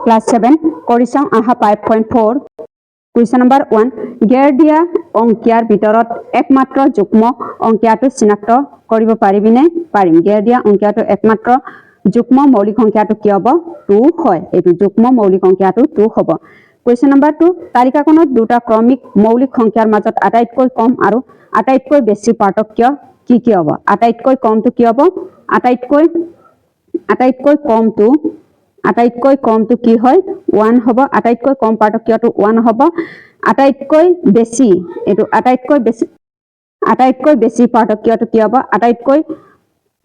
class 7 কৰিছাও আহা 5.4 question number 1 গেৰ দিয়া অংকিয়াৰ ভিতৰত একমাত্ৰ যুগ্ম অংকিয়াটো চিনাক্ত কৰিব পাৰিবিনে পাৰিম গেৰ দিয়া অংকিয়াটো একমাত্ৰ যুগ্ম মৌলিক সংখ্যাটো কি হ'ব 2 হয় এটো যুগ্ম মৌলিক সংখ্যাটো 2 হ'ব কুৱেশ্যন নম্বৰ 2 তালিকাখনত দুটা ক্ৰমিক মৌলিক সংখ্যাৰ মাজত আটাইতকৈ কম আৰু আটাইতকৈ বেছি পাৰ্থক্য কি কি হ'ব আটাইতকৈ কমটো কি হ'ব আটাইতকৈ কমটো কি হয় 1 হ'ব আটাইতকৈ কম পাৰ্থক্যটো 1 হ'ব আটাইতকৈ বেছি এটো আটাইতকৈ বেছি পাৰ্থক্যটো কি হ'ব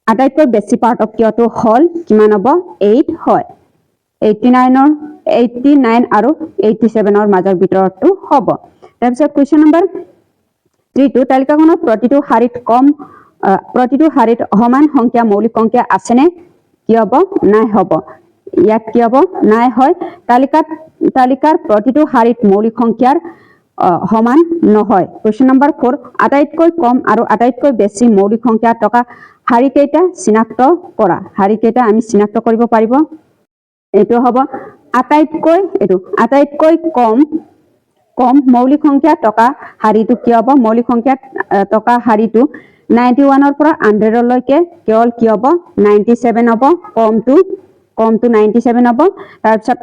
আটাইতকৈ বেছি পাৰ্থক্যটো হল কিমান হ'ব 8 হয় 89 আৰু 87 ৰ মাজৰ ভিতৰটো হ'ব তাৰপিছত কুৱেশ্যন নম্বৰ 3 তালিকাখনত প্ৰতিটো শাৰীত সমান সংখ্যা মৌলিক সংখ্যা আছেনে কি হ'ব নাই হ'ব ইয়াত কি হ'ব নাই হয় তালিকাৰ প্ৰতিটো শাৰীত মৌলিক সংখ্যাৰ সমান নহয় কুৱেশ্যন নম্বৰ 4 আটাইতকৈ কম আৰু আটাইতকৈ বেছি মৌলিক সংখ্যা থকা শাৰী কেইটা চিনাক্ত কৰা শাৰী কেইটা আমি চিনাক্ত কৰিব পাৰিব এটো হ'ব আটাইতকৈ কম মৌলিক সংখ্যা থকা শাৰীটো কি হ'ব মৌলিক সংখ্যা থকা শাৰীটো 91 ৰ পৰা 100 লৈকে কেৱল কি হ'ব 97 হ'ব কমটো 97 হ'ব তাৰ পিছত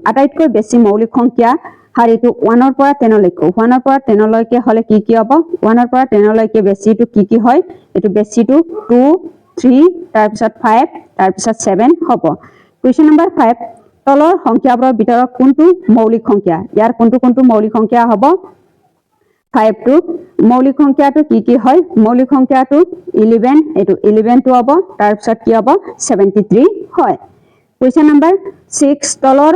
আটাইতকৈ বেছি মৌলিক সংখ্যা শাৰীটো 1 ৰ পৰা 10 লৈকে 1 ৰ পৰা 10 লৈকে হলে কি কি হ'ব 1 ৰ পৰা 10 লৈকে বেছিটো কি হয় এটো বেছিটো 2 3 তাৰ পিছত 5 তাৰ পিছত 7 হ'ব কুৱেশ্যন নম্বৰ 5 তলৰ সংখ্যাবোৰৰ ভিতৰত কোনটো মৌলিক সংখ্যা ইয়াৰ কোনটো মৌলিক সংখ্যা হ'ব 5 টো মৌলিক সংখ্যাটো কি হয় মৌলিক সংখ্যাটো 11 এটো 11 টো হ'ব তাৰ পিছত কি হ'ব 73 হয় কুৱেশ্যন নম্বৰ 6 তলৰ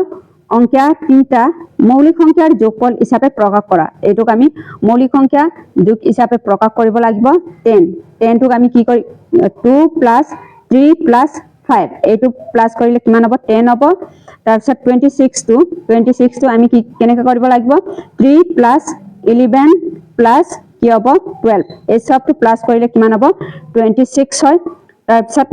অংকিয়া তিনটা মৌলিক সংখ্যাৰ যোগফল হিচাপে প্ৰকাশ কৰা এটোক আমি মৌলিক সংখ্যা যোগ হিচাপে প্ৰকাশ কৰিব লাগিব 10 টোক আমি কি কৰি 2 + 3 + 5 এটো প্লাস কৰিলে কিমান হ'ব 10 হ'ব তাৰ পিছত 26 টো আমি কি কেনেকৈ কৰিব লাগিব 3 + 11 + কি হ'ব 12 এই সবটো প্লাস কৰিলে কিমান হ'ব 26 হয় তাৰ পিছত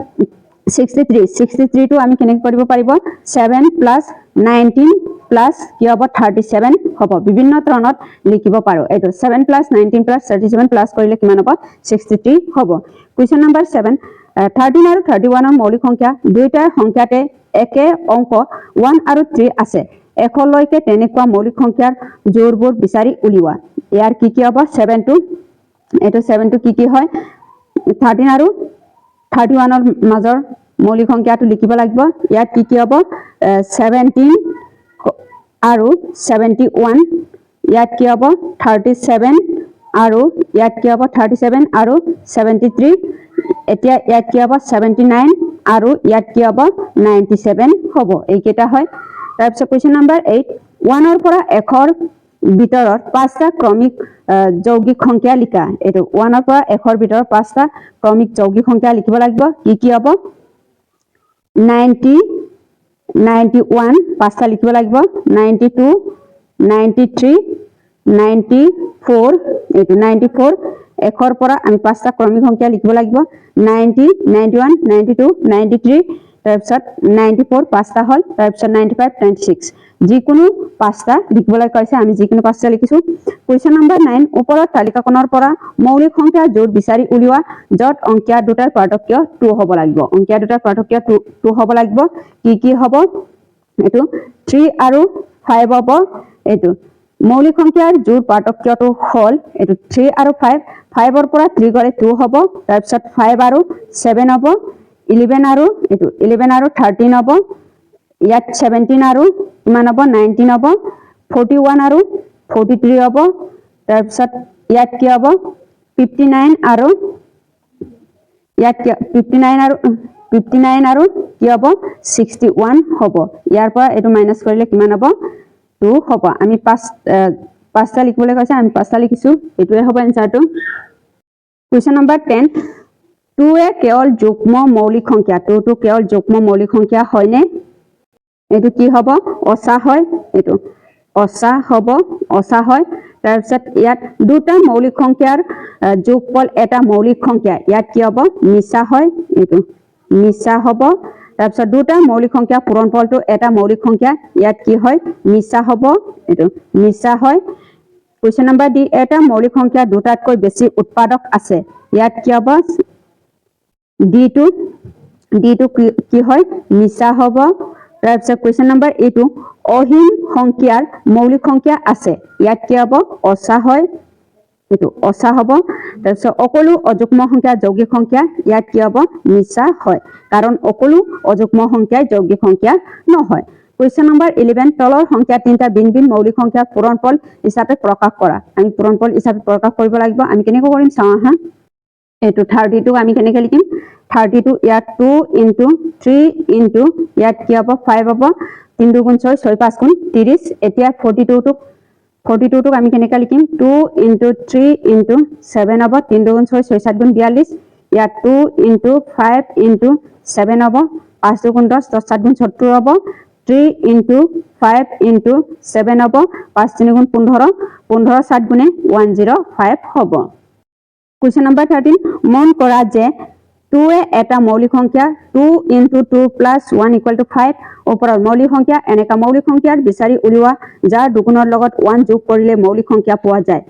63 টো আমি কেনেকৈ কৰিব পাৰিব 7 + 19 + কি হ'ব 37 হ'ব বিভিন্ন ধৰণত লিখিব পাৰো এটো 7 + 19 + 37 প্লাস কৰিলে কিমান হ'ব 63 হ'ব কুৱেশ্যন নম্বৰ 7 13 আৰু 31 ৰ মৌলিক সংখ্যা দুইটা সংখ্যাতে একে অংক 1 আৰু 3 আছে 1 লৈকে তেনেকুৱা মৌলিক সংখ্যাৰ জোড়বোৰ বিচাৰি উলিওৱা ইয়াৰ কি হ'ব 7 টো এটো 7 টো কি হয় 13 আৰু 31 ৰ মাজৰ মৌলিক সংখ্যাটো লিখিব লাগিব ইয়াত কি হ'ব 17 আৰু 71 ইয়াত কি হ'ব 37 আৰু ইয়াত কি হ'ব 37 আৰু 73 এতিয়া ইয়াত কি হ'ব 79 আৰু ইয়াত কি হ'ব 97 হ'ব এইকেইটা হয় তাৰপিছত কুৱেশ্যন নম্বৰ 8 1 ৰ পৰা 1 ৰ ভিতৰত পাঁচটা ক্ৰমিক যৌগিক সংখ্যা লিখা এটো 1 ৰ পৰা 1 ৰ ভিতৰত পাঁচটা ক্ৰমিক যৌগিক সংখ্যা লিখিব লাগিব কি হ'ব 90 91 পাঁচটা লিখিব লাগিব 92 93 94 এটো 94 1 ৰ পৰা আমি পাঁচটা ক্ৰমিক সংখ্যা লিখিব লাগিব 90 91 92 93 তাৰপিছত 94 পাঁচটা হল তাৰপিছত 95 96 যিকোনো পাঁচটা লিখিবলৈ কৈছে আমি যিকোনো পাঁচটা লিখিছো কুৱেশ্যন নম্বৰ 9 ওপৰৰ তালিকাখনৰ পৰা মৌলিক সংখ্যা জোড় বিচাৰি উলিওৱা যত অংকিয়া দুটাৰ পাৰ্থক্য 2 হ'ব লাগিব অংকিয়া দুটাৰ পাৰ্থক্য 2 হ'ব লাগিব কি হ'ব এটো 3 আৰু 5 হ'ব এটো মৌলিক সংখ্যাৰ জোড় পাৰ্থক্যটো হল এটো 3 আৰু 5 ৰ পৰা 3 গলে 2 হ'ব তাৰপিছত 5 আৰু 7 হ'ব 11 আৰু এটো 11 আৰু 13 হ'ব ইয়াত 17 আৰু কিমান হ'ব 19 হ'ব 41 আৰু 43 হ'ব তাৰপিছত ইয়াত কি হ'ব 59 আৰু ইয়াত 59 আৰু কি হ'ব 61 হ'ব ইয়াৰ পৰা এটো মাইনাস কৰিলে কিমান হ'ব 2 হ'ব আমি পাঁচটা লিখিবলৈ কৈছে আমি পাঁচটা লিখিছো এটোৱে হ'ব এনসাৰটো কুৱেশ্যন নম্বৰ 10 2 এ কেৱল যুগ্ম মৌলিক সংখ্যা 2 টো কেৱল যুগ্ম মৌলিক সংখ্যা হয়নে এটো কি হ'ব অসা হয় এটো অসা হ'ব অসা হয় তাৰ পিছত ইয়াত দুটা মৌলিক সংখ্যাৰ যোগফল এটা মৌলিক সংখ্যা ইয়াত কি হ'ব মিছা হয় এটো মিছা হ'ব তাৰপিছত দুটা মৌলিক সংখ্যা পূৰণফলটো এটা মৌলিক সংখ্যা ইয়াত কি হয় মিছা হ'ব এটো মিছা হয় কোৱেশ্চন নম্বৰ ডি এটা মৌলিক সংখ্যা দুটাতকৈ বেছি উৎপাদক আছে ইয়াত কি হ'ব ডি টো কি হয় মিছা হ'ব তাৰপিছত কোৱেশ্চন নম্বৰ এ টো অহীন সংখ্যাৰ মৌলিক সংখ্যা আছে ইয়াত কি হ'ব অসা হয় এটো অসা হ'ব তাৰপিছত অকলো অযুগ্ম সংখ্যা যৌগিক সংখ্যা ইয়াত কি হ'ব মিছা হয় কাৰণ অকলো অযুগ্ম সংখ্যা যৌগিক সংখ্যা নহয় কোৱেশ্চন নম্বৰ 11 তলৰ সংখ্যা তিনটা ভিন ভিন মৌলিক সংখ্যা পূৰণফল হিচাপে প্ৰকাশ কৰা আমি পূৰণফল হিচাপে প্ৰকাশ কৰিব লাগিব আমি কেনেকৈ কৰিম চাওঁ হা এটো 32 আমি কেনেকৈ লিখিম 32 ইয়াত 2 into 3 into ইয়াত কি হ'ব 5 হ'ব 3 2 গুণ 6 6 5 গুণ 30 এতিয়া 42 টোক আমি কেনেকৈ লিখিম 2 into 3 into 7 হ'ব 3 2 গুণ 6 6 7 গুণ 42 ইয়াত 2 into 5 into 7 হ'ব 5 2 গুণ 10 10 7 গুণ 70 হ'ব 3 into 5 into 7 হ'ব 5 3 গুণ 15 15 7 গুণে 105 হ'ব কোৱেশ্চন নম্বৰ 13 মন কৰা যে 2 এটা মৌলিক সংখ্যা 2 into 2 plus 1 equal to 5 ওপৰৰ মৌলিক সংখ্যা এনেকা মৌলিক সংখ্যাৰ বিচাৰি উলিওৱা যাৰ দুগুণৰ লগত 1 যোগ কৰিলে মৌলিক সংখ্যা পোৱা যায়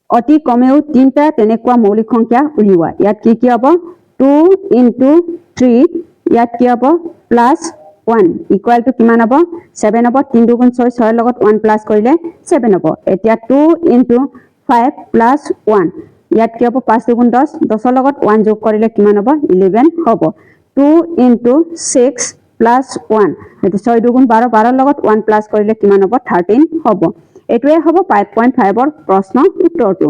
অতি কমেও তিনটা তেনেকুৱা মৌলিক সংখ্যা উলিওৱা ইয়াত কি হ'ব 2 into 3 ইয়াত কি হ'ব plus 1 equal to কিমান হ'ব 7 হ'ব 3 2 গুণ 6 6 লগত 1 প্লাস কৰিলে 7 হ'ব এতিয়া 2 into 5 plus 1 ইয়াত কি হ'ব 5 2 গুণ 10 10 লগত 1 যোগ কৰিলে কিমান হ'ব 11 হ'ব 2 into 6 plus 1 এটো 6 2 গুণ 12 12 লগত 1 প্লাস কৰিলে কিমান হ'ব 13 হ'ব এটোৱে হ'ব 5.5 ৰ প্ৰশ্ন উত্তৰটো